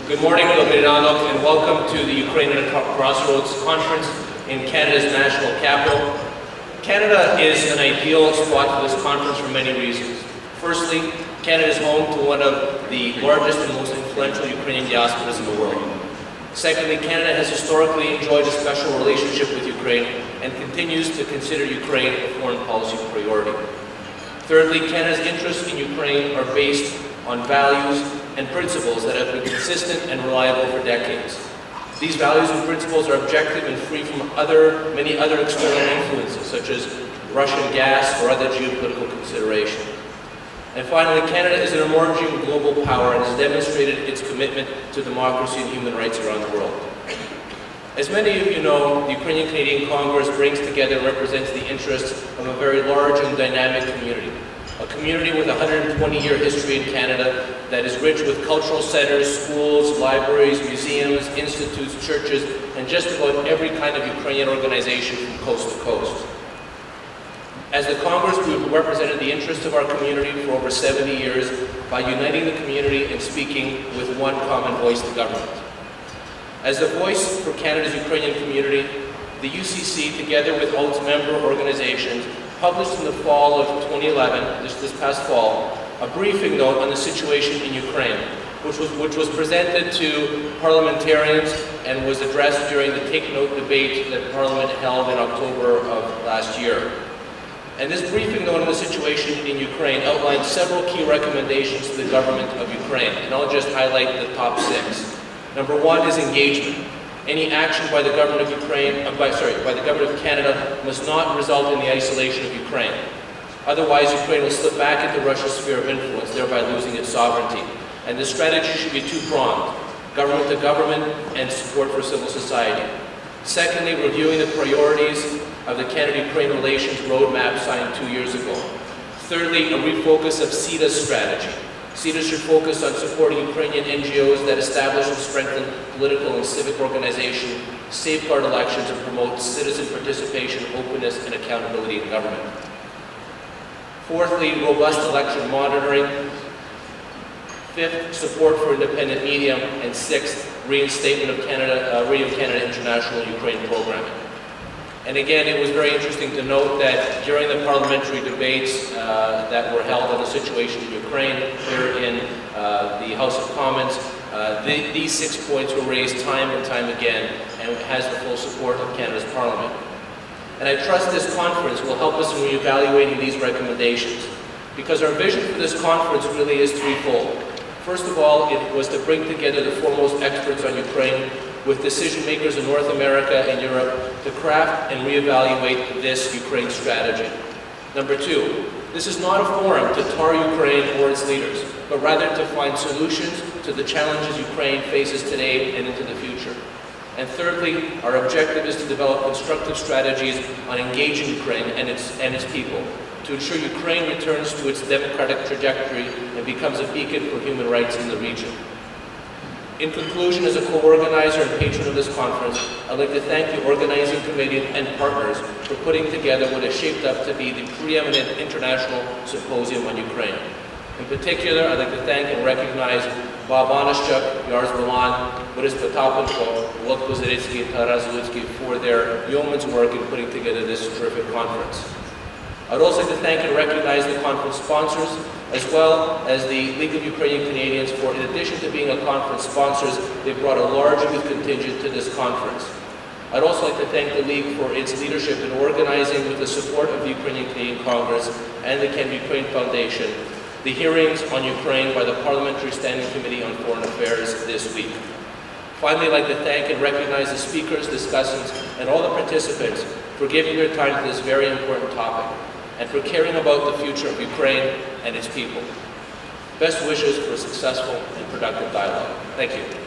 Good morning, Dominique, and welcome to the Ukrainian Crossroads Conference in Canada's national capital. Canada is an ideal spot for this conference for many reasons. Firstly, Canada is home to one of the largest and most influential Ukrainian diasporas in the world. Secondly, Canada has historically enjoyed a special relationship with Ukraine and continues to consider Ukraine a foreign policy priority. Thirdly, Canada's interests in Ukraine are based on values and principles that have been consistent and reliable for decades. These values and principles are objective and free from many other external influences, such as Russian gas or other geopolitical consideration. And finally, Canada is an emerging global power and has demonstrated its commitment to democracy and human rights around the world. As many of you know, the Ukrainian-Canadian Congress brings together and represents the interests of a very large and dynamic community. A community with a 120-year history in Canada that is rich with cultural centers, schools, libraries, museums, institutes, churches, and just about every kind of Ukrainian organization from coast to coast. As the Congress, we've represented the interests of our community for over 70 years by uniting the community and speaking with one common voice to government. As the voice for Canada's Ukrainian community, the UCC, together with all its member organizations, published in the fall of 2011, this past fall, a briefing note on the situation in Ukraine, which was presented to parliamentarians and was addressed during the Take Note debate that Parliament held in October of last year. And this briefing note on the situation in Ukraine outlined several key recommendations to the government of Ukraine, and I'll just highlight the top 6. Number 1 is engagement. Any action by the government of by the government of Canada must not result in the isolation of Ukraine. Otherwise, Ukraine will slip back into Russia's sphere of influence, thereby losing its sovereignty. And the strategy should be two-pronged: government to government and support for civil society. Secondly, reviewing the priorities of the Canada-Ukraine relations roadmap signed 2 years ago. Thirdly, a refocus of CEDA's strategy. CEDA should focus on supporting Ukrainian NGOs that establish and strengthen political and civic organization, safeguard elections, and promote citizen participation, openness, and accountability in government. Fourthly, robust election monitoring. Fifth, support for independent media. And sixth, reinstatement of Radio Canada International Ukraine programming. And again, it was very interesting to note that during the parliamentary debates that were held on the situation in Ukraine here in the House of Commons, these 6 points were raised time and time again, and has the full support of Canada's Parliament. And I trust this conference will help us in reevaluating these recommendations, because our vision for this conference really is threefold. First of all, it was to bring together the foremost experts on Ukraine with decision makers in North America and Europe to craft and reevaluate this Ukraine strategy. Number 2, this is not a forum to tar Ukraine or its leaders, but rather to find solutions to the challenges Ukraine faces today and into the future. And thirdly, our objective is to develop constructive strategies on engaging Ukraine and its people, to ensure Ukraine returns to its democratic trajectory and becomes a beacon for human rights in the region. In conclusion, as a co-organizer and patron of this conference, I'd like to thank the organizing committee and partners for putting together what has shaped up to be the preeminent international symposium on Ukraine. In particular, I'd like to thank and recognize Bob Onishchuk, Yars Milan, Boris Potapenko, Walt Kozeritsky, and Taras Lutsky for their yeoman's work in putting together this terrific conference. I'd also like to thank and recognize the conference sponsors, as well as the League of Ukrainian Canadians for, in addition to being a conference sponsors, they brought a large youth contingent to this conference. I'd also like to thank the League for its leadership in organizing, with the support of the Ukrainian Canadian Congress and the Canada Ukraine Foundation, the hearings on Ukraine by the Parliamentary Standing Committee on Foreign Affairs this week. Finally, I'd like to thank and recognize the speakers, discussants, and all the participants for giving their time to this very important topic, and for caring about the future of Ukraine and its people. Best wishes for a successful and productive dialogue. Thank you.